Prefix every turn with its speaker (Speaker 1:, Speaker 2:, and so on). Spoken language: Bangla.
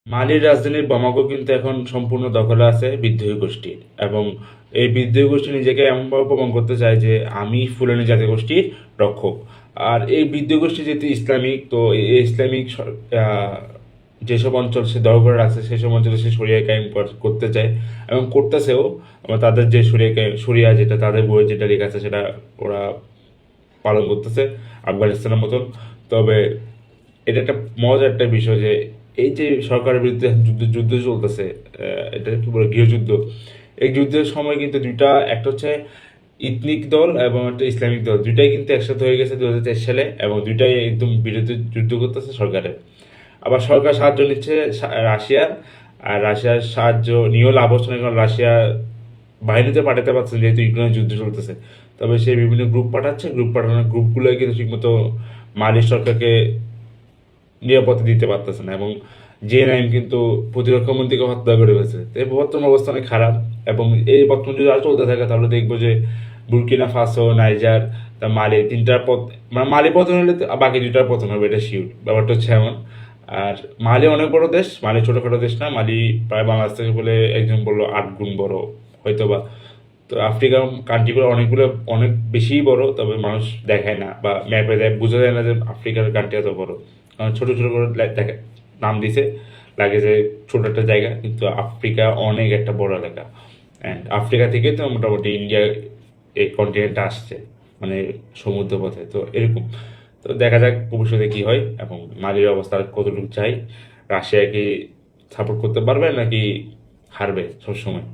Speaker 1: মালির রাজধানীর বামাকো কিন্তু এখন সম্পূর্ণ দখলে আছে বিদ্রোহী গোষ্ঠীর, এবং এই বিদ্রোহী গোষ্ঠী নিজেকে এমনভাবে প্রমাণ করতে চায় যে আমি ফুলানি জাতীয় গোষ্ঠীর রক্ষক। আর এই বিদ্রোহী গোষ্ঠী যেহেতু ইসলামিক, তো এই ইসলামিক যেসব অঞ্চল সে দখল করে রাখছে সেসব অঞ্চলে সে শরিয়া কায়েম করতে চায় এবং করতেছেও। তাদের যে শরিয়া যেটা তাদের বইয়ে যেটা লেখা আছে সেটা ওরা পালন করতেছে আফগানিস্তানের মতন। তবে এটা একটা মজার একটা বিষয় যে এই যে সরকারের বিরুদ্ধে যুদ্ধ যুদ্ধ চলতেছে, এটা কি বলে গৃহযুদ্ধ। এই যুদ্ধের সময় কিন্তু দুইটা, একটা হচ্ছে ইথনিক দল এবং একটা ইসলামিক দল, দুইটাই কিন্তু একসাথে হয়ে গেছে 2023 সালে, এবং দুইটাই একদম বিরুদ্ধে যুদ্ধ করতেছে সরকারের। আবার সরকার সাহায্য নিচ্ছে রাশিয়ার, আর রাশিয়ার সাহায্য নিয়েও লাভ হচ্ছে না, কারণ রাশিয়া বাহিনীতে পাঠাতে পারছে না, যেহেতু ইউক্রেনের যুদ্ধ চলতেছে। তবে সে বিভিন্ন গ্রুপ পাঠাচ্ছে, গ্রুপ পাঠানোর গ্রুপগুলো কিন্তু ঠিকমতো মালি সরকারকে নিরাপত্তা দিতে পারতেছে না, এবং জে9 কিন্তু প্রতিরক্ষা মন্ত্রীকে হত্যা করে ফেলছে। তো এই বর্তমান অবস্থা অনেক খারাপ, এবং এই বর্তমান যদি আর চলতে থাকে তাহলে দেখবো যে বুর্কিনা ফাসো, নাইজার, তা মালি, তিনটার পথ, মানে মালি পতন হলে বাকি দুইটার পতন হবে, এটা শিওর। ব্যাপারটা হচ্ছে এমন। আর মালি অনেক বড় দেশ, মালি ছোটোখাটো দেশ না। মালি প্রায় বাংলাদেশ থেকে বলে একজন বললো 8 গুণ বড় হয়তো বা। তো আফ্রিকার কান্ট্রিগুলো অনেকগুলো অনেক বেশিই বড়, তবে মানুষ দেখায় না বা ম্যাপে দেয়, বোঝা যায় না যে আফ্রিকার কান্ট্রি এত বড়। কারণ ছোটো ছোটো করে দেখে নাম দিছে, লাগে যে ছোটো একটা জায়গা, কিন্তু আফ্রিকা অনেক একটা বড় এলাকা। অ্যান্ড আফ্রিকা থেকে তো মোটামুটি ইন্ডিয়া এই কন্টিনেন্টটা আসছে, মানে সমুদ্র পথে। তো এরকম। তো দেখা যাক ভবিষ্যতে কী হয়, এবং মালির অবস্থা আর কতটুকু চাই। রাশিয়া কি সাপোর্ট করতে পারবে নাকি হারবে সবসময়?